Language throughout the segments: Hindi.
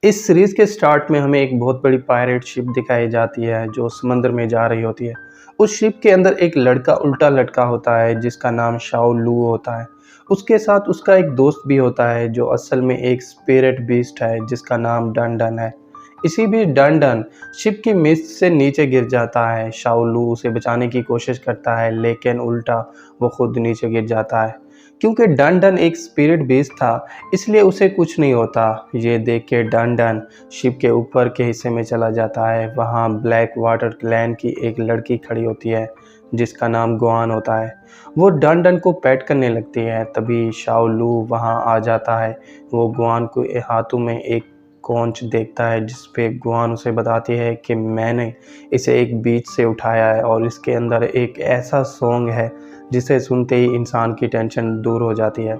इस सीरीज़ के स्टार्ट में हमें एक बहुत बड़ी पायरेट शिप दिखाई जाती है जो समंदर में जा रही होती है। उस शिप के अंदर एक लड़का उल्टा लटका होता है जिसका नाम शाओ लू होता है। उसके साथ उसका एक दोस्त भी होता है जो असल में एक स्पिरिट बीस्ट है जिसका नाम डन डन है। इसी बीच डन डन शिप की मिस्ट से नीचे गिर जाता है। शाओ लू उसे बचाने की कोशिश करता है लेकिन उल्टा वो खुद नीचे गिर जाता है। क्योंकि डन डन एक स्पिरिट बीस्ट था इसलिए उसे कुछ नहीं होता। ये देख के डन डन शिप के ऊपर के हिस्से में चला जाता है। वहाँ ब्लैक वाटर क्लैन की एक लड़की खड़ी होती है जिसका नाम गुआन होता है। वो डन डन को पैट करने लगती है। तभी शाओ लू वहाँ आ जाता है। वो गुआन को हाथों में एक कॉन्च देखता है जिस पे गुआन उसे बताती है कि मैंने इसे एक बीच से उठाया है और इसके अंदर एक ऐसा सॉन्ग है जिसे सुनते ही इंसान की टेंशन दूर हो जाती है।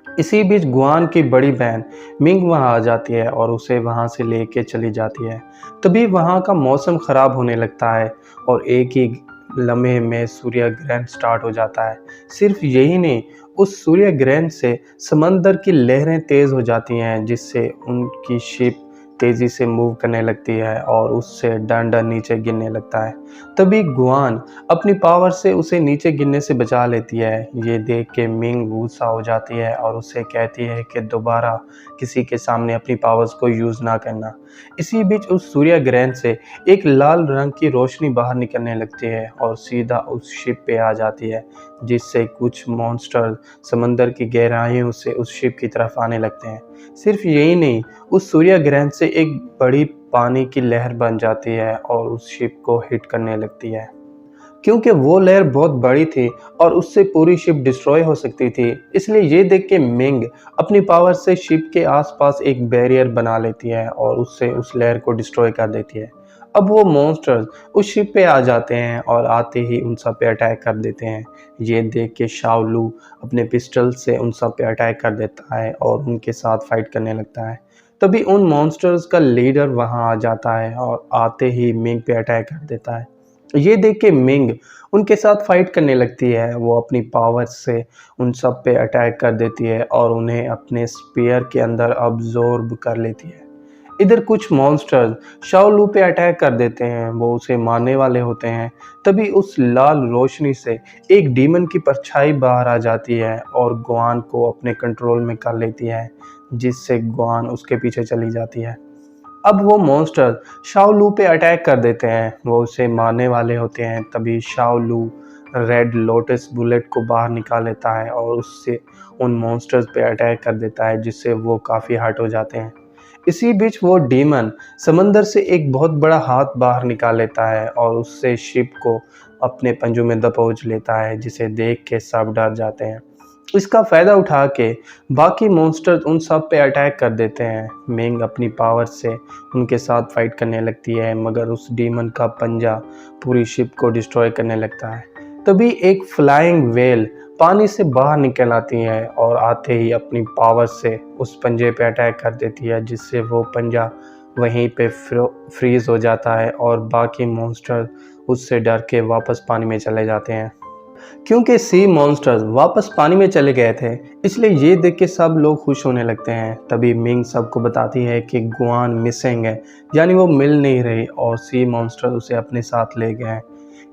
इसी बीच गुआन की बड़ी बहन मिंग वहां आ जाती है और उसे वहां से लेके चली जाती है। तभी वहां का मौसम खराब होने लगता है और एक ही लम्हे में सूर्य ग्रहण स्टार्ट हो जाता है। सिर्फ यही नहीं, उस सूर्य ग्रहण से समंदर की लहरें तेज हो जाती हैं जिससे उनकी शिप तेजी से मूव करने लगती है और उससे डन डन नीचे गिरने लगता है। तभी गुआन अपनी पावर से उसे नीचे गिरने से बचा लेती है। ये देख के मिंग गुस्सा हो जाती है और उसे कहती है कि दोबारा किसी के सामने अपनी पावर्स को यूज़ ना करना। इसी बीच उस सूर्य ग्रहण से एक लाल रंग की रोशनी बाहर निकलने लगती है और सीधा उस शिप पे आ जाती है जिससे कुछ मॉन्स्टर समंदर की गहराइयों से उस शिप की तरफ आने लगते हैं। सिर्फ यही नहीं, उस सूर्य ग्रहण से एक बड़ी पानी की लहर बन जाती है और उस शिप को हिट करने लगती है। क्योंकि वो लहर बहुत बड़ी थी और उससे पूरी शिप डिस्ट्रॉय हो सकती थी, इसलिए ये देख के मिंग अपनी पावर से शिप के आसपास एक बैरियर बना लेती है और उससे उस लहर को डिस्ट्रॉय कर देती है। अब वो मॉन्स्टर्स उस शिप पे आ जाते हैं और आते ही उन सब पे अटैक कर देते हैं। ये देख के शाओ लू अपने पिस्टल से उन सब पे अटैक कर देता है और उनके साथ फाइट करने लगता है। तभी उन मॉन्स्टर्स का लीडर वहां आ जाता है और आते ही मिंग पे अटैक कर देता है। ये देख के मिंग उनके साथ फाइट करने लगती है। वो अपनी पावर से उन सब पे अटैक कर देती है और उन्हें अपने स्पीयर के अंदर अब्जॉर्ब कर लेती है। इधर कुछ मॉन्स्टर्स शाओ लू पे अटैक कर देते हैं, वो उसे मारने वाले होते हैं। तभी उस लाल रोशनी से एक डीमन की परछाई बाहर आ जाती है और गुआन को अपने कंट्रोल में कर लेती है जिससे गुआन उसके पीछे चली जाती है। अब वो मॉन्स्टर शाओ लू पे अटैक कर देते हैं, वो उसे मारने वाले होते हैं। तभी शाओ लू रेड लोटस बुलेट को बाहर निकाल लेता है और उससे उन मॉन्स्टर्स पे अटैक कर देता है जिससे वो काफ़ी हर्ट हो जाते हैं। इसी बीच वो डीमन समंदर से एक बहुत बड़ा हाथ बाहर निकाल लेता है और उससे शिप को अपने पंजों में दबोच लेता है जिसे देख के सब डर जाते हैं। इसका फ़ायदा उठा के बाकी मॉन्स्टर्स उन सब पे अटैक कर देते हैं। मिंग अपनी पावर से उनके साथ फाइट करने लगती है मगर उस डीमन का पंजा पूरी शिप को डिस्ट्रॉय करने लगता है। तभी एक फ्लाइंग व्हेल पानी से बाहर निकल आती है और आते ही अपनी पावर से उस पंजे पे अटैक कर देती है जिससे वो पंजा वहीं पे फ्रीज हो जाता है और बाकी मॉन्स्टर उससे डर के वापस पानी में चले जाते हैं। क्योंकि सी मॉन्स्टर्स वापस पानी में चले गए थे इसलिए ये देख के सब लोग खुश होने लगते हैं। तभी मिंग सबको बताती है कि गुआन मिसिंग है, यानी वो मिल नहीं रही और सी मॉन्स्टर उसे अपने साथ ले गए हैं।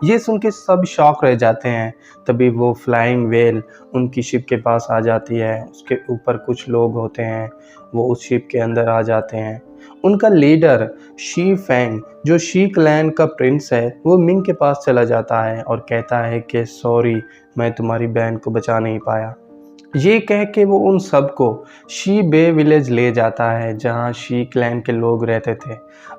ये सुन के सब शॉक रह जाते हैं। तभी वो फ्लाइंग व्हेल उनकी शिप के पास आ जाती है। उसके ऊपर कुछ लोग होते हैं, वो उस शिप के अंदर आ जाते हैं। उनका लीडर शी फेंग जो शी क्लैन का प्रिंस है वो मिंग के पास चला जाता है और कहता है कि सॉरी, मैं तुम्हारी बहन को बचा नहीं पाया। ये कह के वो उन सबको शी बे विलेज ले जाता है जहाँ शी क्लैन के लोग रहते थे।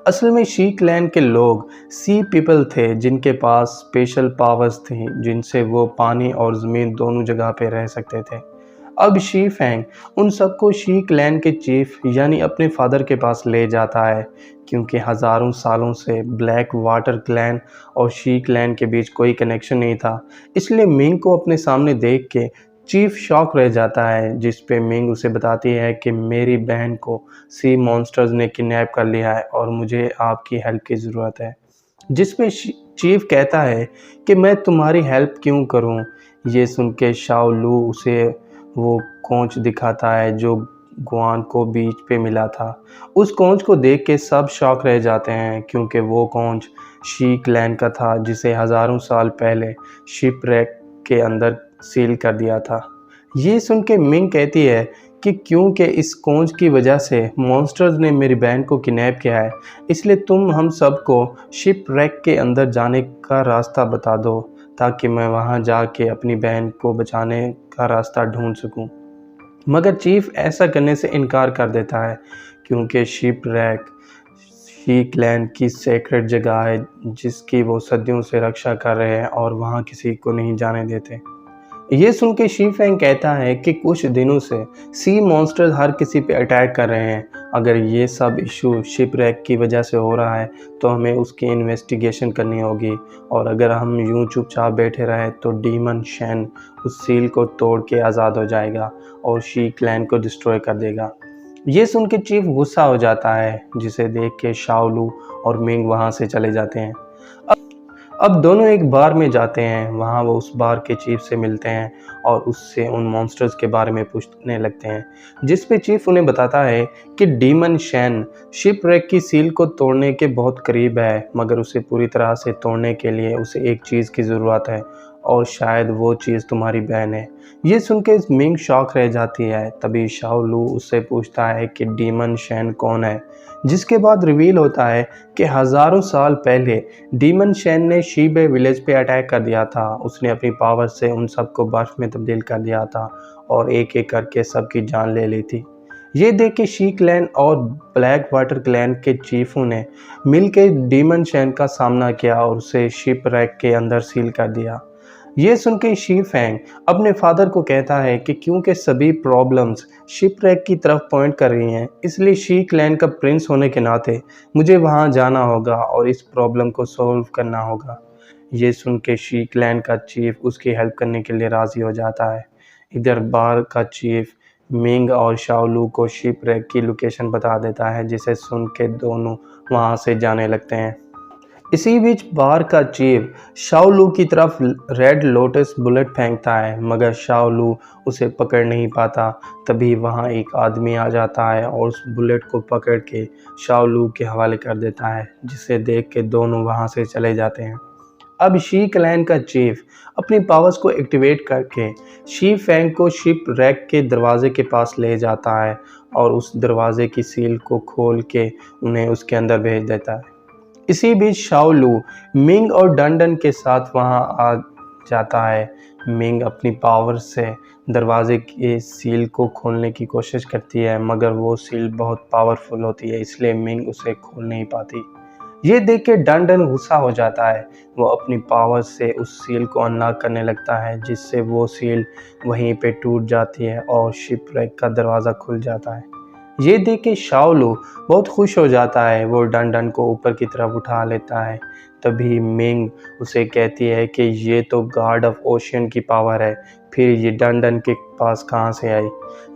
असल में शी क्लैन के लोग सी पीपल थे जिनके पास स्पेशल पावर्स थी जिनसे वो पानी और ज़मीन दोनों जगह पे रह सकते थे। अब शी फेंग उन सबको शी क्लैन के चीफ यानी अपने फादर के पास ले जाता है। क्योंकि हज़ारों सालों से ब्लैक वाटर क्लैन और शी क्लैन के बीच कोई कनेक्शन नहीं था, इसलिए मिंग को अपने सामने देख के चीफ शॉक रह जाता है। जिस पे मिंग उसे बताती है कि मेरी बहन को सी मॉन्स्टर्स ने किडनैप कर लिया है और मुझे आपकी हेल्प की ज़रूरत है। जिस पे चीफ कहता है कि मैं तुम्हारी हेल्प क्यों करूं। ये सुन के शाओ लू उसे वो कोच दिखाता है जो गुआन को बीच पे मिला था। उस कोंच को देख के सब शॉक रह जाते हैं क्योंकि वो कोंच शीक लैंड का था जिसे हज़ारों साल पहले शिपरेक के अंदर सील कर दिया था। ये सुन के मिंग कहती है कि क्योंकि इस कोंच की वजह से मॉन्स्टर्स ने मेरी बहन को किडनैप किया है, इसलिए तुम हम सबको शिपरेक के अंदर जाने का रास्ता बता दो ताकि मैं वहां जाके अपनी बहन को बचाने का रास्ता ढूंढ सकूं। मगर चीफ ऐसा करने से इनकार कर देता है क्योंकि शिपरेक शीक लैंड की सेक्रेट जगह है जिसकी वो सदियों से रक्षा कर रहे हैं और वहाँ किसी को नहीं जाने देते। ये सुन के शी फैंग कहता है कि कुछ दिनों से सी मॉन्स्टर्स हर किसी पे अटैक कर रहे हैं। अगर ये सब इशू शिपरेक की वजह से हो रहा है तो हमें उसकी इन्वेस्टिगेशन करनी होगी, और अगर हम यूं चुपचाप बैठे रहे तो डीमन शैन उस सील को तोड़ के आज़ाद हो जाएगा और शी क्लैन को डिस्ट्रॉय कर देगा। ये सुन के चीफ गुस्सा हो जाता है जिसे देख के शाओलू और मिंग वहाँ से चले जाते हैं। अब दोनों एक बार में जाते हैं। वहाँ वो उस बार के चीफ से मिलते हैं और उससे उन मॉन्स्टर्स के बारे में पूछने लगते हैं, जिस पे चीफ उन्हें बताता है कि डीमन शैन शिपरेक की सील को तोड़ने के बहुत करीब है, मगर उसे पूरी तरह से तोड़ने के लिए उसे एक चीज़ की ज़रूरत है और शायद वो चीज़ तुम्हारी बहन है। ये सुन के मिंग शॉक रह जाती है। तभी शाओलू उससे पूछता है कि डीमन शैन कौन है, जिसके बाद रिवील होता है कि हज़ारों साल पहले डीमन शैन ने शीबे विलेज पे अटैक कर दिया था। उसने अपनी पावर से उन सबको बर्फ़ में तब्दील कर दिया था और एक एक करके सबकी जान ले ली थी। ये देख के शी क्लैन और ब्लैक वाटर क्लैन के चीफों ने मिलकर डीमन शैन का सामना किया और उसे शिपरेक के अंदर सील कर दिया। ये सुन के शी फैंग अपने फादर को कहता है कि क्योंकि सभी प्रॉब्लम्स शिपरेक की तरफ पॉइंट कर रही हैं, इसलिए शी क्लैन का प्रिंस होने के नाते मुझे वहां जाना होगा और इस प्रॉब्लम को सॉल्व करना होगा। ये सुन के शी क्लैन का चीफ उसकी हेल्प करने के लिए राज़ी हो जाता है। इधर बार का चीफ मिंग और शाओलू को शिपरेक की लोकेशन बता देता है, जिसे सुन के दोनों वहां से जाने लगते हैं। इसी बीच बार का चीफ शाओलू की तरफ रेड लोटस बुलेट फेंकता है, मगर शाओलू उसे पकड़ नहीं पाता। तभी वहां एक आदमी आ जाता है और उस बुलेट को पकड़ के शाओलू के हवाले कर देता है, जिसे देख के दोनों वहां से चले जाते हैं। अब शी क्लैन का चीफ अपनी पावर्स को एक्टिवेट करके शी फैंग को शिप रैक के दरवाजे के पास ले जाता है और उस दरवाजे की सील को खोल के उन्हें उसके अंदर भेज देता है। इसी बीच शाओलू मिंग और डंडन के साथ वहां आ जाता है। मिंग अपनी पावर से दरवाजे के सील को खोलने की कोशिश करती है, मगर वो सील बहुत पावरफुल होती है, इसलिए मिंग उसे खोल नहीं पाती। ये देख के डंडन गुस्सा हो जाता है। वो अपनी पावर से उस सील को अनलॉक करने लगता है, जिससे वो सील वहीं पे टूट जाती है और शिपरेक का दरवाज़ा खुल जाता है। ये देख के शाओलू बहुत खुश हो जाता है। वो डंडन को ऊपर की तरफ उठा लेता है। तभी मिंग उसे कहती है कि ये तो गॉड ऑफ ओशियन की पावर है, फिर ये डंडन के पास कहाँ से आई।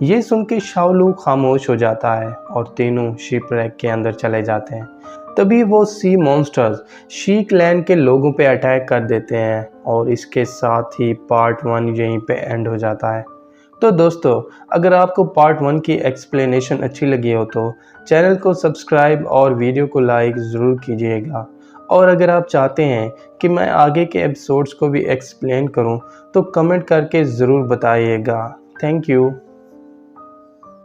ये सुन के शाओलू खामोश हो जाता है और तीनों शिपरेक के अंदर चले जाते हैं। तभी वो सी मॉन्स्टर्स शी क्लैन के लोगों पे अटैक कर देते हैं और इसके साथ ही पार्ट 1 यहीं पे एंड हो जाता है। तो दोस्तों, अगर आपको पार्ट 1 की एक्सप्लेनेशन अच्छी लगी हो तो चैनल को सब्सक्राइब और वीडियो को लाइक ज़रूर कीजिएगा। और अगर आप चाहते हैं कि मैं आगे के एपिसोड्स को भी एक्सप्लेन करूं तो कमेंट करके ज़रूर बताइएगा। Thank you.